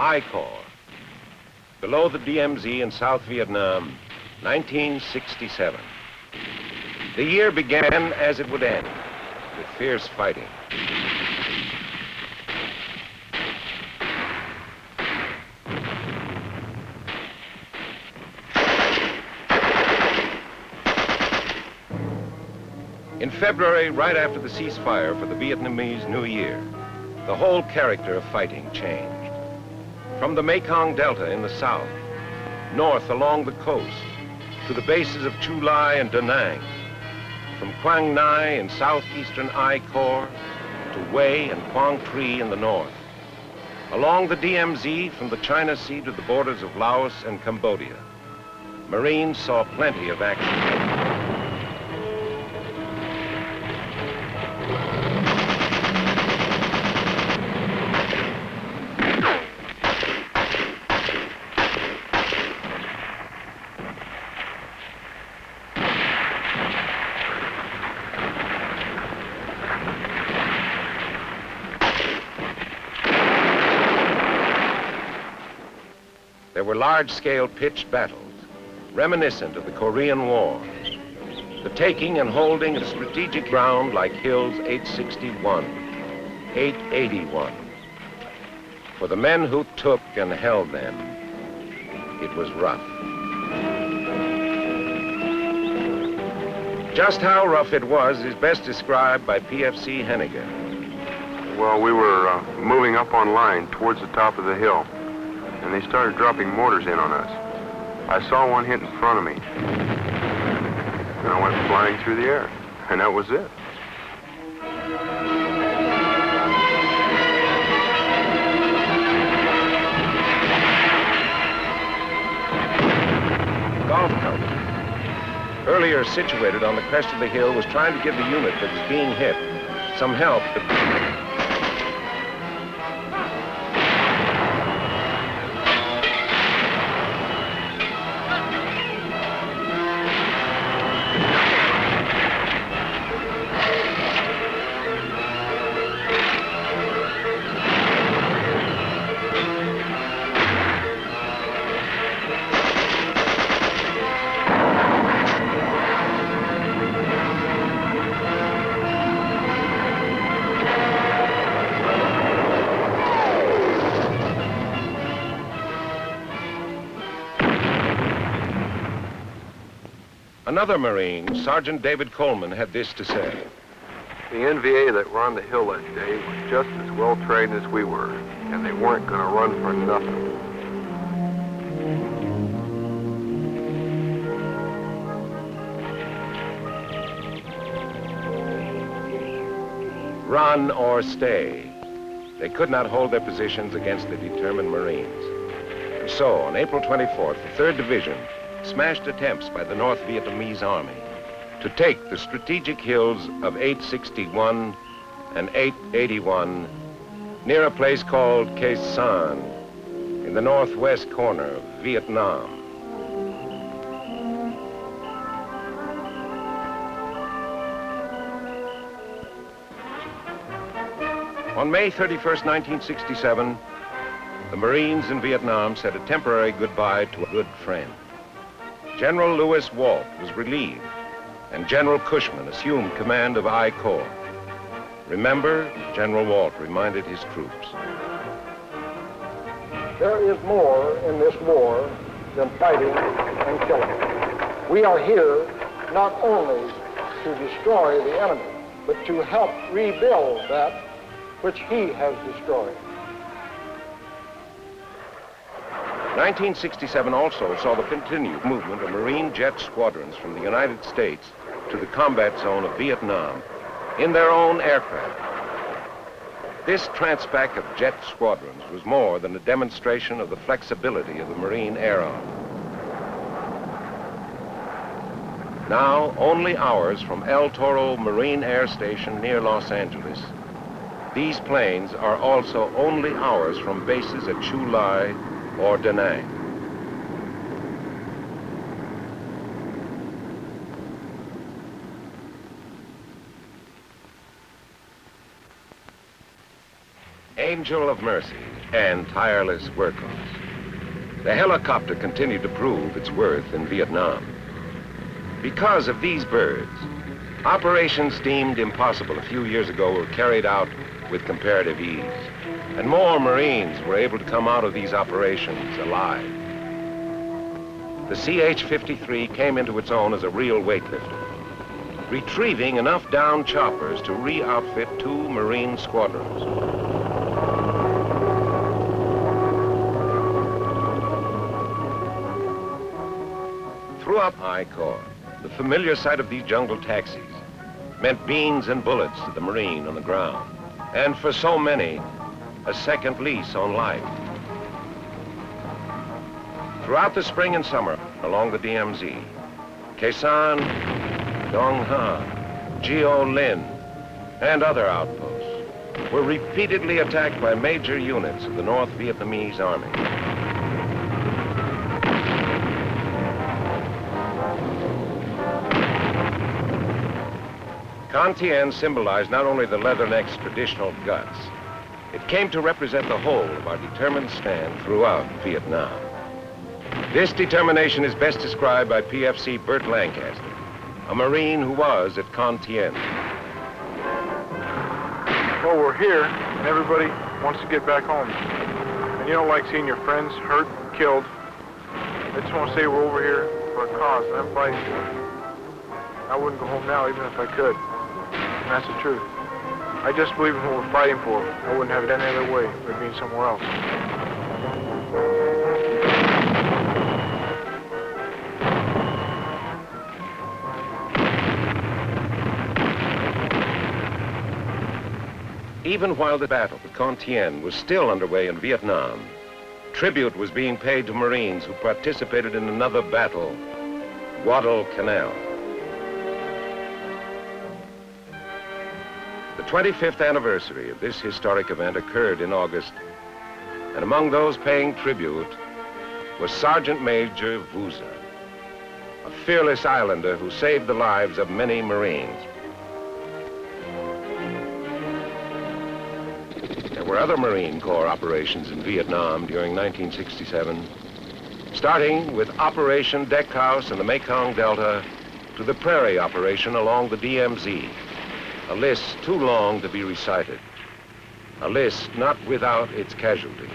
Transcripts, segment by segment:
I Corps. Below the DMZ in South Vietnam, 1967. The year began as it would end, with fierce fighting. In February, right after the ceasefire for the Vietnamese New Year, the whole character of fighting changed. From the Mekong Delta in the south, north along the coast, to the bases of Chu Lai and Da Nang, from Quang Nai in southeastern I Corps to Hue and Quang Tri in the north, along the DMZ from the China Sea to the borders of Laos and Cambodia, Marines saw plenty of action. There were large-scale pitched battles, reminiscent of the Korean War. The taking and holding of strategic ground like Hills 861, 881. For the men who took and held them, it was rough. Just how rough it was is best described by PFC Henniger. Well, we were moving up on line towards the top of the hill, and they started dropping mortars in on us. I saw one hit in front of me, and I went flying through the air, and that was it. Golf Company, earlier situated on the crest of the hill, was trying to give the unit that was being hit some help. Another Marine, Sergeant David Coleman, had this to say. The NVA that were on the hill that day was just as well trained as we were, and they weren't going to run for nothing. Run or stay. They could not hold their positions against the determined Marines. And so, on April 24th, the 3rd Division smashed attempts by the North Vietnamese Army to take the strategic hills of 861 and 881 near a place called Khe Sanh in the northwest corner of Vietnam. On May 31st, 1967, the Marines in Vietnam said a temporary goodbye to a good friend. General Lewis Walt was relieved, and General Cushman assumed command of I Corps. Remember, General Walt reminded his troops. There is more in this war than fighting and killing. We are here not only to destroy the enemy, but to help rebuild that which he has destroyed. 1967 also saw the continued movement of Marine jet squadrons from the United States to the combat zone of Vietnam in their own aircraft. This transpac of jet squadrons was more than a demonstration of the flexibility of the Marine Air Arm. Now, only hours from El Toro Marine Air Station near Los Angeles, these planes are also only hours from bases at Chu Lai or Da Nang. Angel of Mercy. and tireless workers. The helicopter continued to prove its worth in Vietnam. Because of these birds, operations deemed impossible a few years ago were carried out with comparative ease, and more Marines were able to come out of these operations alive. The CH-53 came into its own as a real weightlifter, retrieving enough downed choppers to re-outfit 2 Marine squadrons. Throughout I Corps, the familiar sight of these jungle taxis meant beans and bullets to the Marine on the ground, and for so many, a second lease on life. Throughout the spring and summer along the DMZ, Khe Sanh, Dong Ha, Gio Linh, and other outposts were repeatedly attacked by major units of the North Vietnamese Army. Con Tien symbolized not only the Leatherneck's traditional guts, it came to represent the whole of our determined stand throughout Vietnam. This determination is best described by PFC Burt Lancaster, a Marine who was at Con Tien. Well, we're here, and everybody wants to get back home. And you don't like seeing your friends hurt, killed. I just want to say we're over here for a cause, and I'm fighting for it. I wouldn't go home now even if I could. And that's the truth. I just believe in what we're fighting for. I wouldn't have it any other way by being somewhere else. Even while the battle at Con Tien was still underway in Vietnam, tribute was being paid to Marines who participated in another battle, Guadalcanal. The 25th anniversary of this historic event occurred in August, and among those paying tribute was Sergeant Major Vuza, a fearless islander who saved the lives of many Marines. There were other Marine Corps operations in Vietnam during 1967, starting with Operation Deckhouse in the Mekong Delta to the Prairie Operation along the DMZ. A list too long to be recited. A list not without its casualties.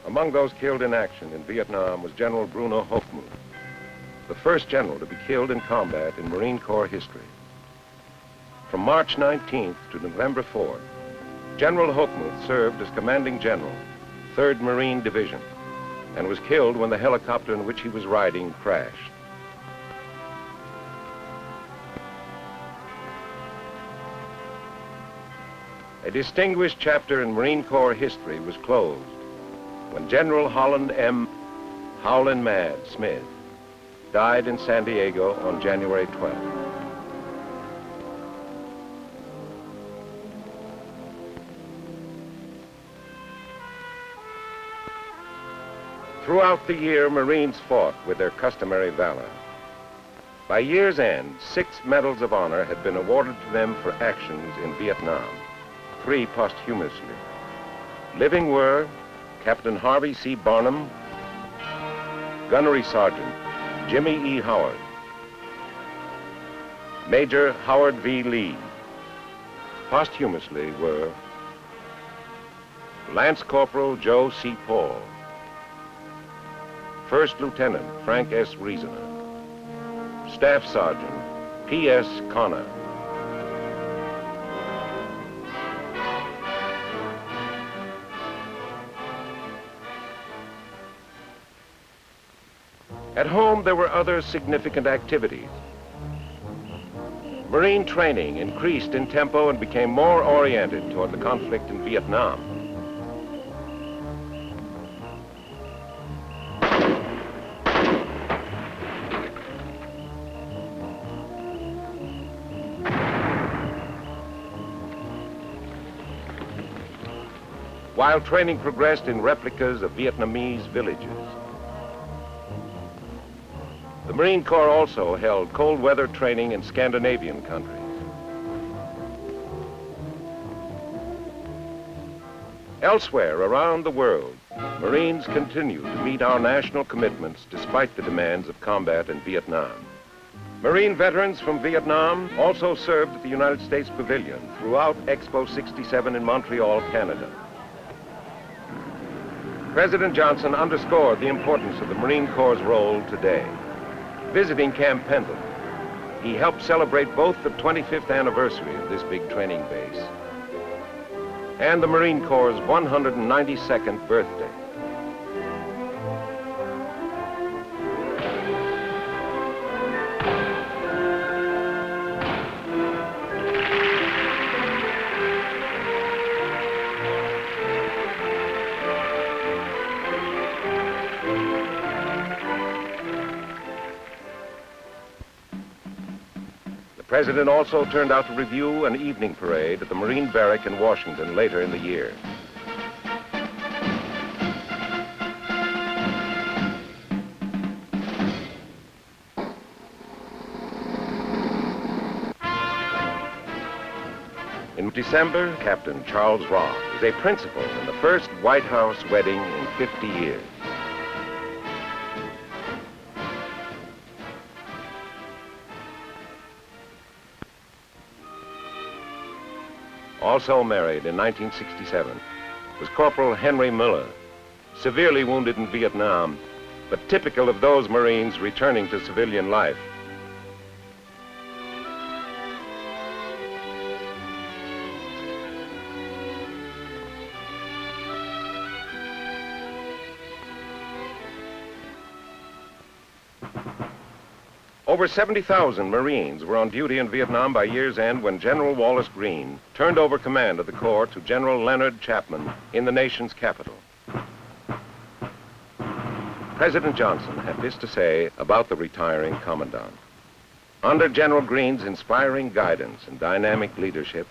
Among those killed in action in Vietnam was General Bruno Hochmuth, the first general to be killed in combat in Marine Corps history. From March 19th to November 4th, General Hochmuth served as commanding general, 3rd Marine Division, and was killed when the helicopter in which he was riding crashed. A distinguished chapter in Marine Corps history was closed when General Holland M. Howlin' Mad Smith died in San Diego on January 12th. Throughout the year, Marines fought with their customary valor. By year's end, 6 medals of honor had been awarded to them for actions in Vietnam, 3 posthumously. Living were Captain Harvey C. Barnum, Gunnery Sergeant Jimmy E. Howard, Major Howard V. Lee. Posthumously were Lance Corporal Joe C. Paul, First Lieutenant Frank S. Reasoner, Staff Sergeant P.S. Connor, At home, there were other significant activities. Marine training increased in tempo and became more oriented toward the conflict in Vietnam. While training progressed in replicas of Vietnamese villages, The Marine Corps also held cold weather training in Scandinavian countries. Elsewhere around the world, Marines continue to meet our national commitments despite the demands of combat in Vietnam. Marine veterans from Vietnam also served at the United States Pavilion throughout Expo 67 in Montreal, Canada. President Johnson underscored the importance of the Marine Corps' role today. Visiting Camp Pendleton, he helped celebrate both the 25th anniversary of this big training base and the Marine Corps' 192nd birthday. The President also turned out to review an evening parade at the Marine Barrack in Washington later in the year. In December, Captain Charles Ross is a principal in the first White House wedding in 50 years. Also married in 1967 was Corporal Henry Miller, severely wounded in Vietnam, but typical of those Marines returning to civilian life. Over 70,000 Marines were on duty in Vietnam by year's end when General Wallace Greene turned over command of the Corps to General Leonard Chapman in the nation's capital. President Johnson had this to say about the retiring commandant. Under General Greene's inspiring guidance and dynamic leadership,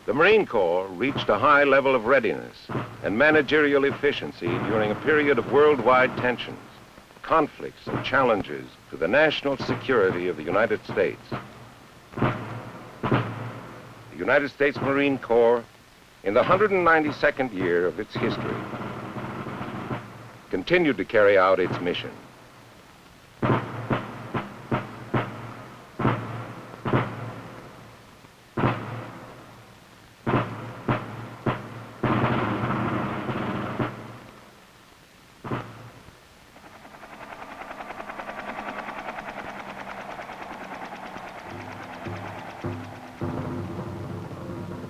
the Marine Corps reached a high level of readiness and managerial efficiency during a period of worldwide tensions, conflicts, and challenges to the national security of the United States. The United States Marine Corps, in the 192nd year of its history, continued to carry out its mission.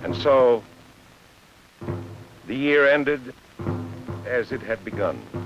And so, the year ended as it had begun.